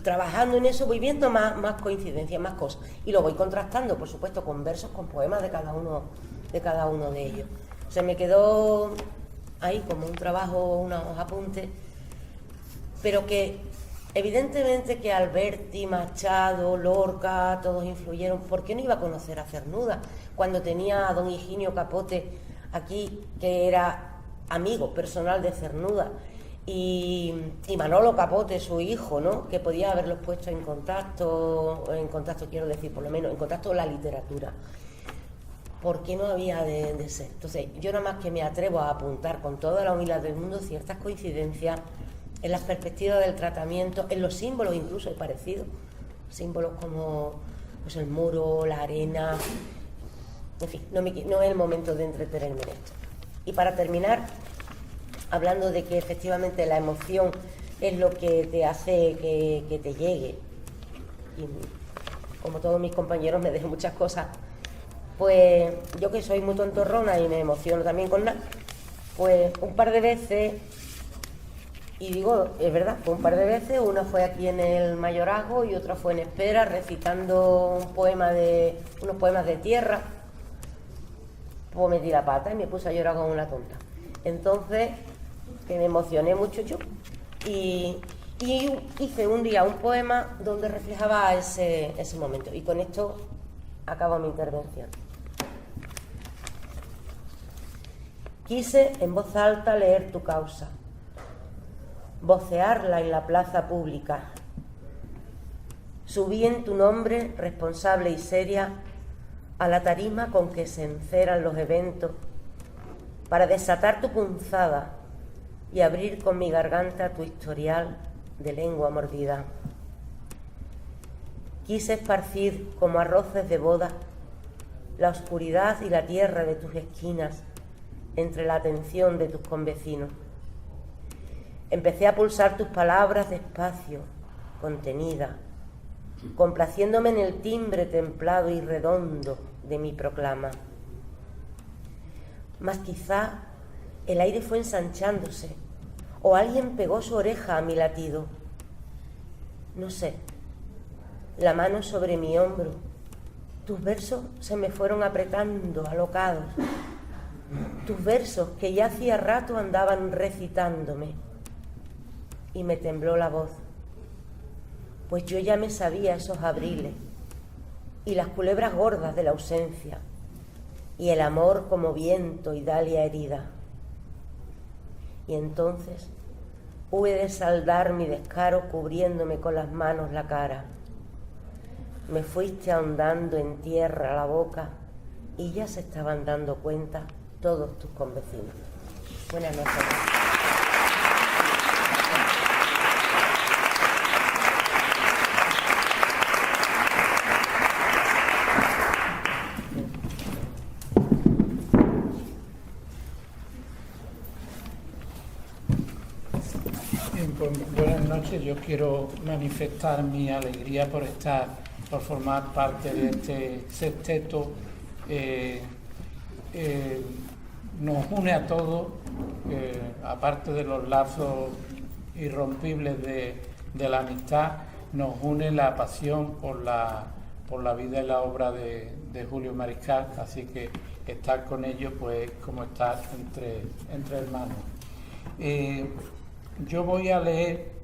trabajando en eso voy viendo más coincidencias, más cosas, y lo voy contrastando, por supuesto, con versos, con poemas de cada uno de ellos. Se me quedó ahí como un trabajo, unos apuntes, pero que evidentemente que Alberti, Machado, Lorca, todos influyeron. ¿Por qué no iba a conocer a Cernuda cuando tenía a don Higinio Capote aquí, que era amigo personal de Cernuda, y Manolo Capote, su hijo, ¿no?, que podía haberlos puesto en contacto quiero decir, por lo menos en contacto con la literatura? ¿Por qué no había de ser? Entonces, yo nada más que me atrevo a apuntar con toda la humildad del mundo ciertas coincidencias en las perspectivas del tratamiento, en los símbolos incluso hay parecidos, símbolos como pues el muro, la arena, en fin, no es el momento de entretenerme en esto. Y para terminar, hablando de que efectivamente la emoción es lo que te hace que te llegue, y como todos mis compañeros me dejo muchas cosas, pues yo que soy muy tontorrona y me emociono también con nada, pues un par de veces, y digo, es verdad, fue un par de veces, una fue aquí en el Mayorazgo y otra fue en Espera, recitando unos poemas de tierra, pues metí la pata y me puse a llorar como una tonta. Entonces, que me emocioné mucho yo, y hice un día un poema donde reflejaba ese momento, y con esto acabo mi intervención. Quise en voz alta leer tu causa, vocearla en la plaza pública. Subí en tu nombre, responsable y seria, a la tarima con que se enceran los eventos, para desatar tu punzada y abrir con mi garganta tu historial de lengua mordida. Quise esparcir como arroces de boda la oscuridad y la tierra de tus esquinas entre la atención de tus convecinos. Empecé a pulsar tus palabras despacio, contenida, complaciéndome en el timbre templado y redondo de mi proclama. Mas quizá el aire fue ensanchándose, o alguien pegó su oreja a mi latido. No sé, la mano sobre mi hombro, tus versos se me fueron apretando, alocados. Tus versos que ya hacía rato andaban recitándome, y me tembló la voz, pues yo ya me sabía esos abriles y las culebras gordas de la ausencia y el amor como viento y dalia herida. Y entonces hube de saldar mi descaro cubriéndome con las manos la cara. Me fuiste ahondando en tierra la boca y ya se estaban dando cuenta todos tus convecinos. Buenas noches. Buenas noches, yo quiero manifestar mi alegría por formar parte de este sexteto. Nos une a todos, aparte de los lazos irrompibles de la amistad, nos une la pasión por la vida y la obra de Julio Mariscal, así que estar con ellos pues como estar entre hermanos. Yo voy a leer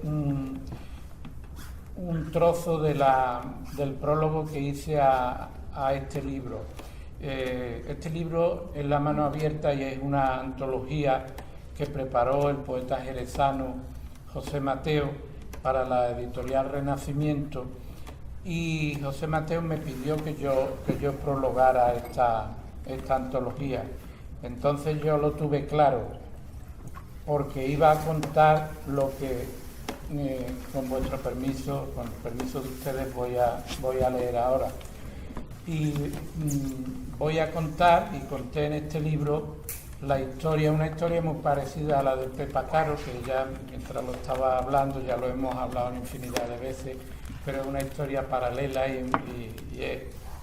un trozo del prólogo que hice a este libro. Este libro es La mano abierta y es una antología que preparó el poeta jerezano José Mateo para la editorial Renacimiento, y José Mateo me pidió que yo prologara esta antología. Entonces yo lo tuve claro, porque iba a contar lo que, con vuestro permiso, con el permiso de ustedes, voy a leer ahora. Y voy a contar, y conté en este libro, una historia muy parecida a la de Pepa Caro, que ya mientras lo estaba hablando, ya lo hemos hablado en infinidad de veces, pero es una historia paralela y es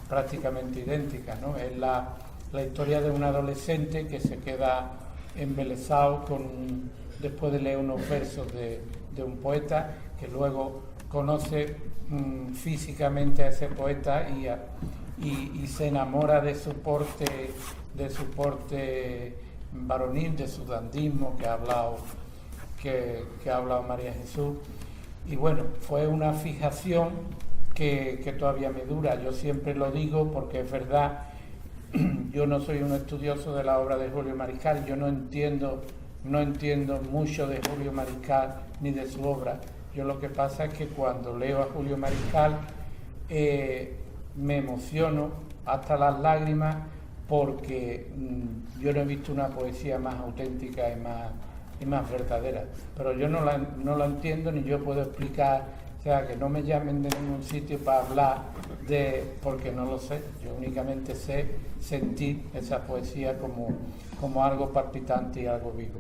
prácticamente idéntica, ¿no? Es la historia de un adolescente que se queda embelesado con después de leer unos versos de un poeta, que luego conoce físicamente a ese poeta y se enamora de su porte varonil, de su dandismo que ha hablado María Jesús. Y bueno, fue una fijación que todavía me dura. Yo siempre lo digo porque es verdad, yo no soy un estudioso de la obra de Julio Mariscal, yo no entiendo mucho de Julio Mariscal ni de su obra. Yo lo que pasa es que cuando leo a Julio Mariscal me emociono hasta las lágrimas, porque yo no he visto una poesía más auténtica y más verdadera. Pero yo no la entiendo ni yo puedo explicar, o sea, que no me llamen de ningún sitio para hablar porque no lo sé. Yo únicamente sé sentir esa poesía como algo palpitante y algo vivo.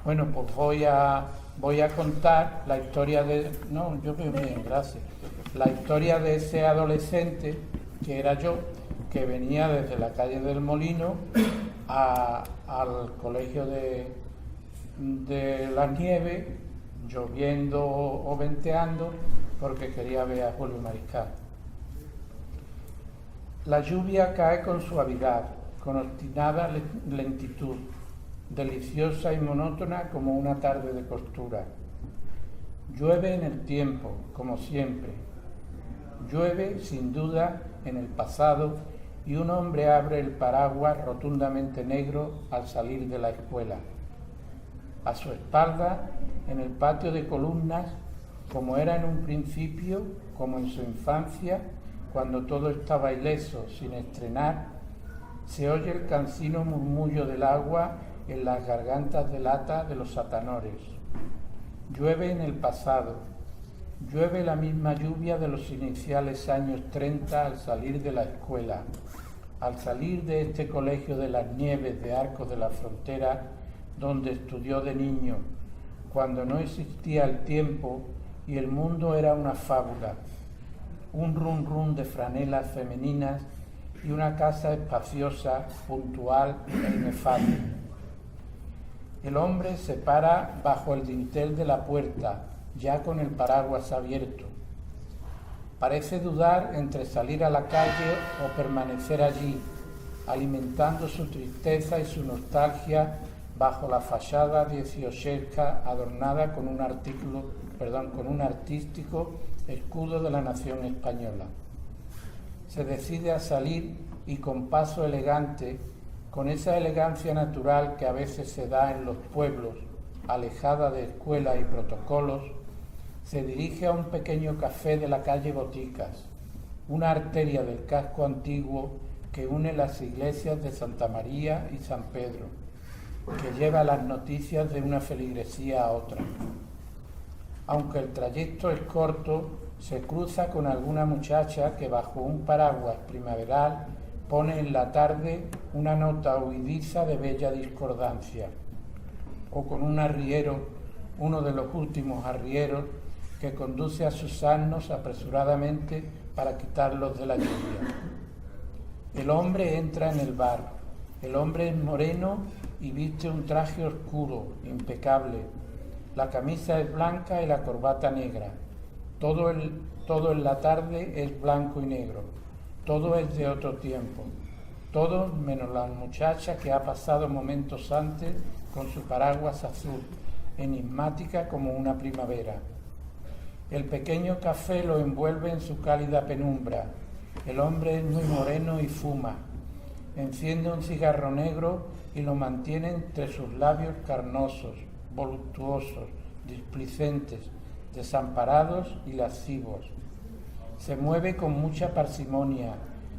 Bueno, pues voy a contar la historia yo veo bien, gracias. La historia de ese adolescente que era yo, que venía desde la calle del Molino al colegio de Las Nieves, lloviendo o venteando, porque quería ver a Julio Mariscal. La lluvia cae con suavidad, con obstinada lentitud, deliciosa y monótona como una tarde de costura. Llueve en el tiempo, como siempre. Llueve, sin duda, en el pasado, y un hombre abre el paraguas rotundamente negro al salir de la escuela. A su espalda, en el patio de columnas, como era en un principio, como en su infancia, cuando todo estaba ileso, sin estrenar, se oye el cansino murmullo del agua en las gargantas de lata de los satanores. Llueve en el pasado, llueve la misma lluvia de los iniciales años 30 al salir de la escuela, al salir de este colegio de Las Nieves de Arcos de la Frontera, donde estudió de niño, cuando no existía el tiempo y el mundo era una fábula, un rum rum de franelas femeninas y una casa espaciosa, puntual e inefable. El hombre se para bajo el dintel de la puerta, ya con el paraguas abierto. Parece dudar entre salir a la calle o permanecer allí, alimentando su tristeza y su nostalgia bajo la fachada dieciochesca adornada con un artístico escudo de la nación española. Se decide a salir y con paso elegante, con esa elegancia natural que a veces se da en los pueblos, alejada de escuelas y protocolos, se dirige a un pequeño café de la calle Boticas, una arteria del casco antiguo que une las iglesias de Santa María y San Pedro, que lleva las noticias de una feligresía a otra. Aunque el trayecto es corto, se cruza con alguna muchacha que bajo un paraguas primaveral pone en la tarde una nota huidiza de bella discordancia, o con un arriero, uno de los últimos arrieros, que conduce a sus asnos apresuradamente para quitarlos de la lluvia. El hombre entra en el bar. El hombre es moreno y viste un traje oscuro, impecable. La camisa es blanca y la corbata negra. Todo en la tarde es blanco y negro. Todo es de otro tiempo. Todo menos la muchacha que ha pasado momentos antes con su paraguas azul, enigmática como una primavera. El pequeño café lo envuelve en su cálida penumbra. El hombre es muy moreno y fuma. Enciende un cigarro negro y lo mantiene entre sus labios carnosos, voluptuosos, displicentes, desamparados y lascivos. Se mueve con mucha parsimonia,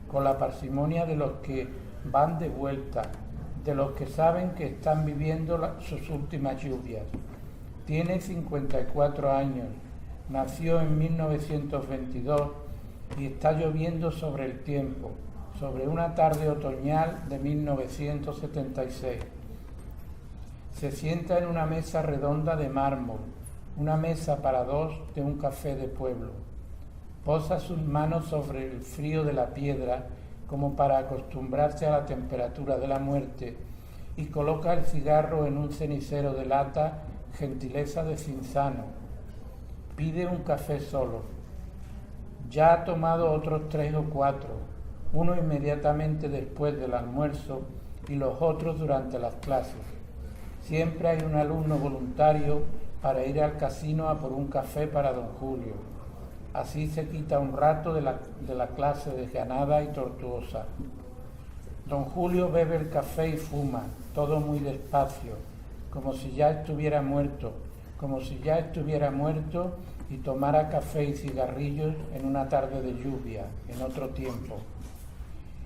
con la parsimonia de los que van de vuelta, de los que saben que están viviendo sus últimas lluvias. Tiene 54 años, nació en 1922 y está lloviendo sobre el tiempo, sobre una tarde otoñal de 1976. Se sienta en una mesa redonda de mármol, una mesa para dos de un café de pueblo. Posa sus manos sobre el frío de la piedra como para acostumbrarse a la temperatura de la muerte y coloca el cigarro en un cenicero de lata gentileza de Cinzano. Pide un café solo. Ya ha tomado otros 3 o 4, uno inmediatamente después del almuerzo y los otros durante las clases. Siempre hay un alumno voluntario para ir al casino a por un café para don Julio. Así se quita un rato de la clase desganada y tortuosa. Don Julio bebe el café y fuma, todo muy despacio, como si ya estuviera muerto y tomara café y cigarrillos en una tarde de lluvia, en otro tiempo.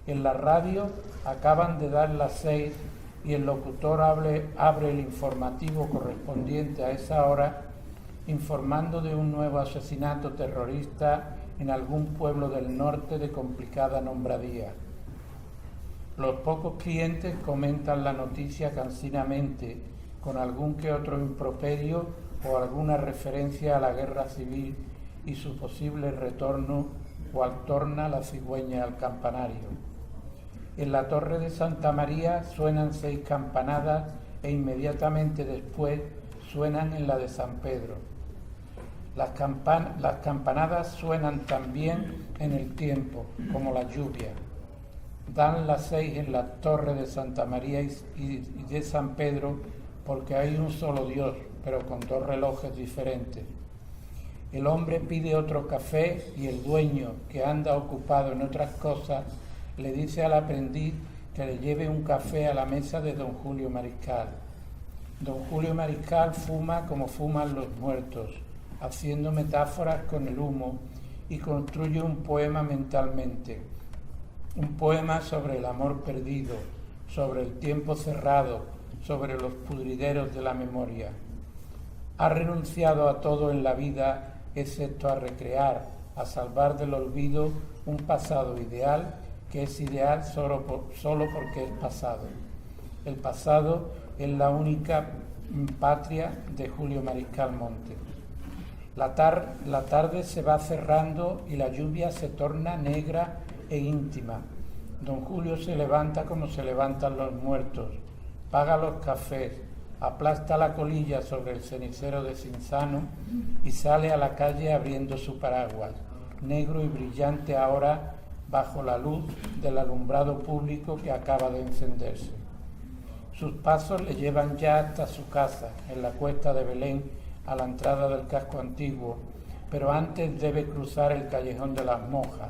En la radio acaban de dar las 6 y el locutor abre el informativo correspondiente a esa hora, informando de un nuevo asesinato terrorista en algún pueblo del norte de complicada nombradía. Los pocos clientes comentan la noticia cansinamente, con algún que otro improperio o alguna referencia a la guerra civil y su posible retorno, cual torna la cigüeña al campanario. En la torre de Santa María suenan 6 campanadas e inmediatamente después suenan en la de San Pedro. Las campanadas suenan también en el tiempo, como la lluvia. Dan las 6 en la torre de Santa María y de San Pedro porque hay un solo Dios, pero con 2 relojes diferentes. El hombre pide otro café y el dueño, que anda ocupado en otras cosas, le dice al aprendiz que le lleve un café a la mesa de don Julio Mariscal. Don Julio Mariscal fuma como fuman los muertos, haciendo metáforas con el humo, y construye un poema mentalmente. Un poema sobre el amor perdido, sobre el tiempo cerrado, sobre los pudrideros de la memoria. Ha renunciado a todo en la vida, excepto a recrear, a salvar del olvido un pasado ideal que es ideal solo porque es pasado. El pasado es la única patria de Julio Mariscal Monte. La tarde se va cerrando y la lluvia se torna negra e íntima. Don Julio se levanta como se levantan los muertos, paga los cafés, aplasta la colilla sobre el cenicero de Cinzano y sale a la calle abriendo su paraguas, negro y brillante ahora bajo la luz del alumbrado público que acaba de encenderse. Sus pasos le llevan ya hasta su casa, en la cuesta de Belén, a la entrada del casco antiguo, pero antes debe cruzar el callejón de las monjas,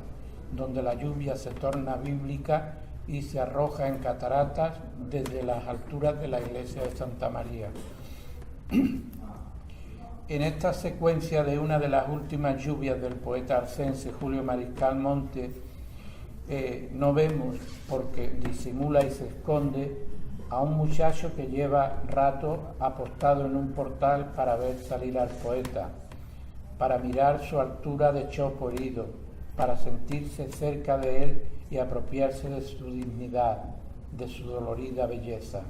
donde la lluvia se torna bíblica y se arroja en cataratas desde las alturas de la iglesia de Santa María. En esta secuencia de una de las últimas lluvias del poeta arcense Julio Mariscal Monte, no vemos, porque disimula y se esconde, a un muchacho que lleva rato apostado en un portal para ver salir al poeta, para mirar su altura de chopo herido, para sentirse cerca de él y apropiarse de su dignidad, de su dolorida belleza.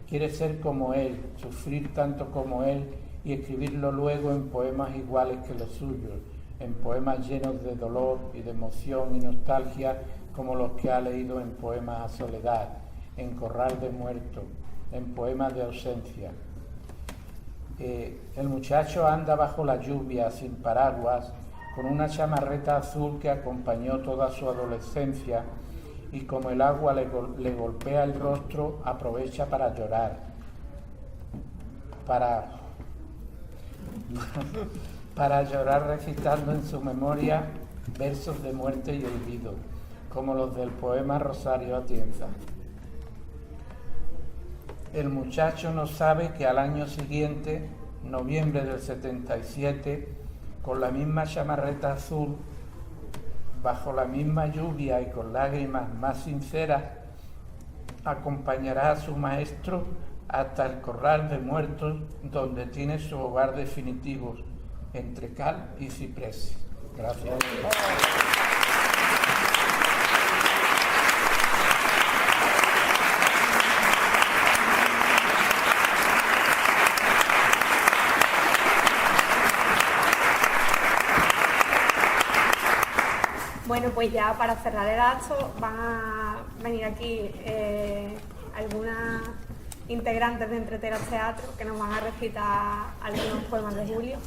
Quiere ser como él, sufrir tanto como él y escribirlo luego en poemas iguales que los suyos, en poemas llenos de dolor y de emoción y nostalgia como los que ha leído en Poemas a Soledad, en Corral de Muertos, en Poemas de Ausencia. El muchacho anda bajo la lluvia, sin paraguas, con una chamarreta azul que acompañó toda su adolescencia y como el agua le golpea el rostro, aprovecha para llorar, para llorar recitando en su memoria versos de muerte y olvido, como los del poema Rosario Atienza. El muchacho no sabe que al año siguiente, noviembre del 77, con la misma chamarreta azul, bajo la misma lluvia y con lágrimas más sinceras, acompañará a su maestro hasta el Corral de Muertos, donde tiene su hogar definitivo, entre cal y ciprés. Gracias. Bueno, pues ya para cerrar el acto van a venir aquí algunas integrantes de Entreteras Teatro, que nos van a recitar algunos poemas de Julio.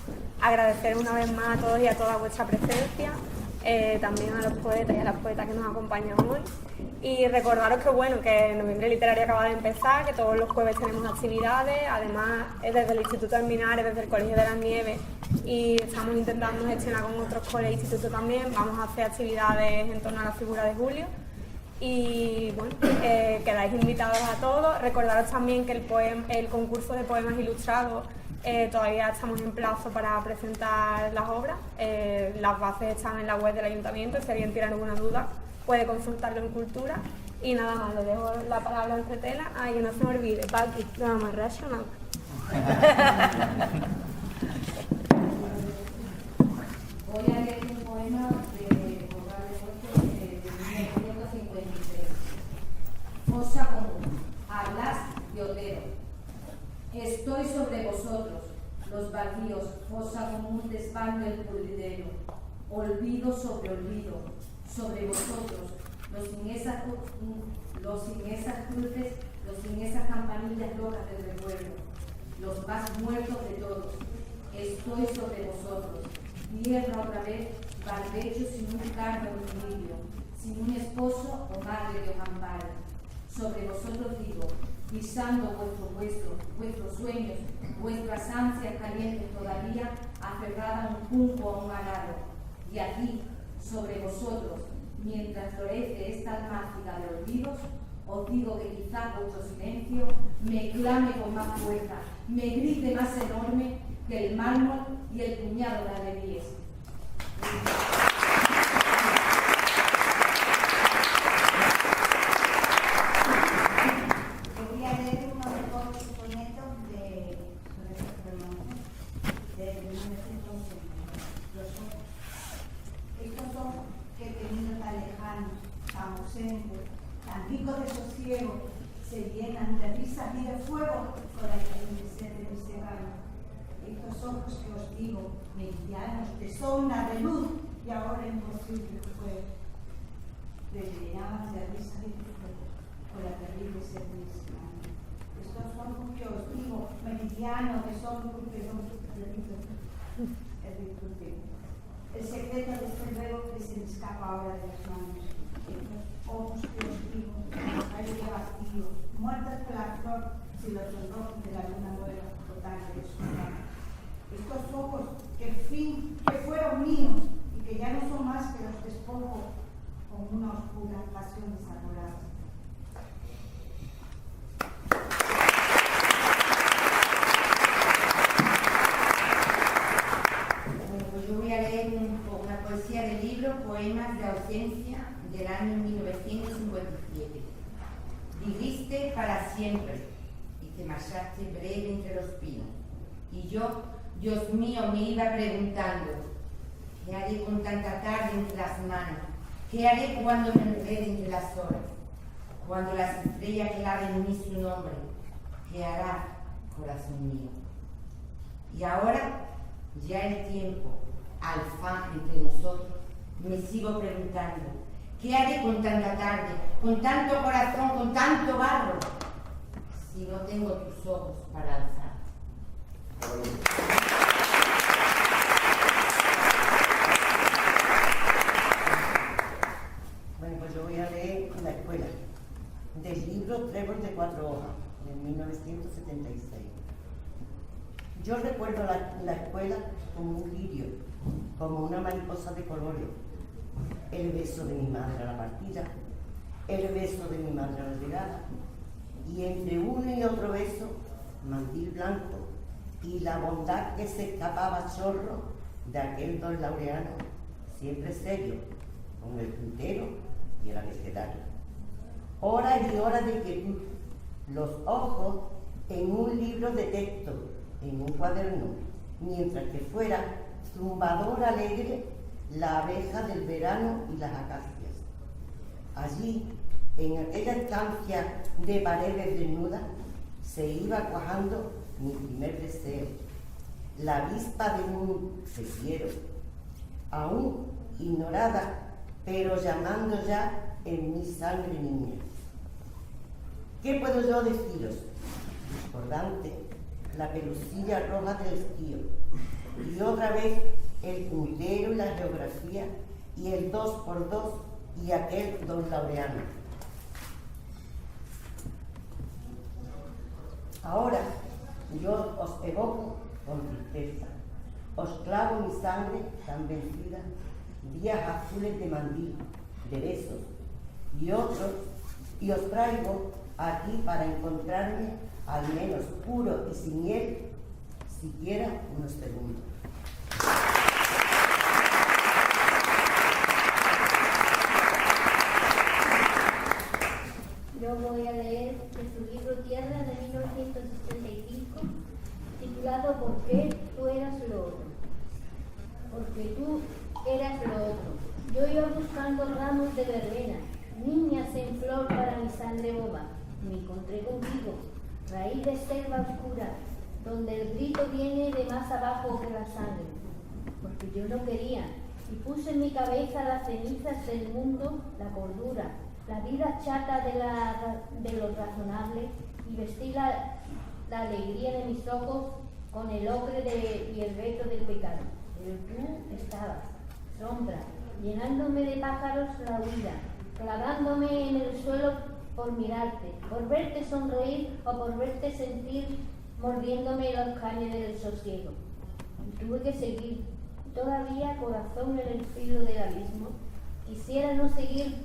Agradecer una vez más a todos y a toda vuestra presencia, también a los poetas y a las poetas que nos acompañan hoy. Y recordaros que bueno, que Noviembre Literario acaba de empezar, que todos los jueves tenemos actividades, además desde el Instituto Alminares, desde el Colegio de las Nieves, y estamos intentando gestionar con otros colegios e institutos también. Vamos a hacer actividades en torno a la figura de Julio. Y bueno, quedáis invitados a todos. Recordaros también que el concurso de poemas ilustrados todavía estamos en plazo para presentar las obras. Las bases están en la web del ayuntamiento, si alguien tiene alguna duda puede consultarlo en Cultura. Y nada más, le dejo la palabra a Entretela. Y no se me olvide, Paqui, no más racional. Voy a leer un poema de Morales de 1953. Fosa común. A Blas de Otero. Estoy sobre vosotros, los baldíos, fosa común, desván del pudridero. Olvido sobre olvido, sobre vosotros, los sin esas cruces, los sin esas campanillas locas del recuerdo, los más muertos de todos. Estoy sobre vosotros. Tierra otra vez, barbecho sin un cargo de equilibrio, sin un esposo o madre que os ampare. Sobre vosotros digo, pisando vuestros sueños, vuestras ansias calientes todavía, aferrada a un junco o a un arado. Y aquí, sobre vosotros, mientras florece esta almáciga de olvidos, os digo que quizá vuestro silencio me clame con más fuerza, me grite más enorme que el mármol y el puñado de alevíes. Voy a leer uno de todos los sonetos de 1911. Estos ojos que he tenido tan lejanos, tan ausentes, tan ricos de sosiego, se llenan de risas y de fuego con la que de mi serrano. Estos ojos que os digo, meridianos de sombra, de luz, y ahora imposible fue, les llenaban de risa y de fuego con la terrible sed de mi serrano. Estos ojos que os digo, meridianos de sombra, el secreto de este ruego que se me escapa ahora de las manos. Estos ojos que os digo, aire vacío, muertos por la flor, si los sonrojos de la luna nueva total de su mano. Estos ojos que fueron míos y que ya no son más que los despojos con una oscura pasión desaforada. Bueno, pues yo voy a leer una poesía del libro Poemas de ausencia del año 1957. Viviste para siempre y te marchaste breve entre los pinos. Y yo, Dios mío, me iba preguntando, ¿qué haré con tanta tarde entre las manos? ¿Qué haré cuando me enrede entre las horas? Cuando las estrellas claven en mí su nombre, ¿qué hará, corazón mío? Y ahora, ya el tiempo, alfán entre nosotros, me sigo preguntando, ¿qué haré con tanta tarde, con tanto corazón, con tanto barro, si no tengo tus ojos para alzar? Bueno, pues yo voy a leer La escuela, del libro Trébol de 4 hojas, de 1976. Yo recuerdo la escuela como un lirio, como una mariposa de colores, el beso de mi madre a la partida, el beso de mi madre a la llegada, y entre uno y otro beso, mandil blanco, y la bondad que se escapaba a chorro de aquel don Laureano, siempre serio, con el puntero y el abecedario. Horas y horas de quietud, los ojos en un libro de texto, en un cuaderno, mientras que fuera zumbador alegre la abeja del verano y las acacias. Allí, en aquella estancia de paredes desnudas, se iba cuajando mi primer deseo, la avispa de un te quiero, aún ignorada, pero llamando ya en mi sangre niña. ¿Qué puedo yo deciros? por Dante, la pelusilla roja del estío, y otra vez el puntero y la geografía, y el 2x2 y aquel don Laureano. Ahora yo os evoco con tristeza, os clavo mi sangre tan vencida, días azules de mandil, de besos, y otros, y os traigo aquí para encontrarme al menos puro y sin hiel, siquiera unos segundos. Yo voy a leer de su libro Tierra de 1965, titulado ¿Por qué tú eras lo otro? Porque tú eras lo otro. Yo iba buscando ramos de verbena, niñas en flor para mi sangre boba. Me encontré contigo, raíz de selva oscura, donde el grito viene de más abajo que la sangre. Porque yo no quería, y puse en mi cabeza las cenizas del mundo, la cordura, la vida chata de lo razonable, y vestí la alegría de mis ojos con el ocre y el veto del pecado. Pero tú estabas, sombra, llenándome de pájaros la huida, clavándome en el suelo por mirarte, por verte sonreír o por verte sentir mordiéndome los caños del sosiego. Y tuve que seguir, todavía corazón en el filo del abismo. Quisiera no seguir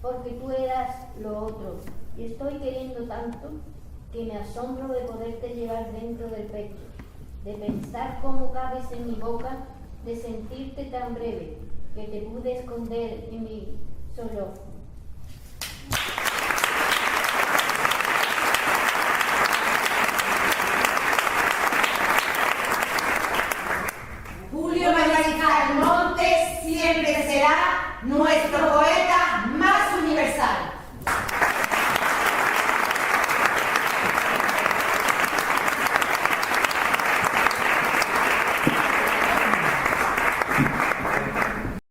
porque tú eras lo otro, y estoy queriendo tanto que me asombro de poderte llevar dentro del pecho, de pensar cómo cabes en mi boca, de sentirte tan breve que te pude esconder en mi sollozo.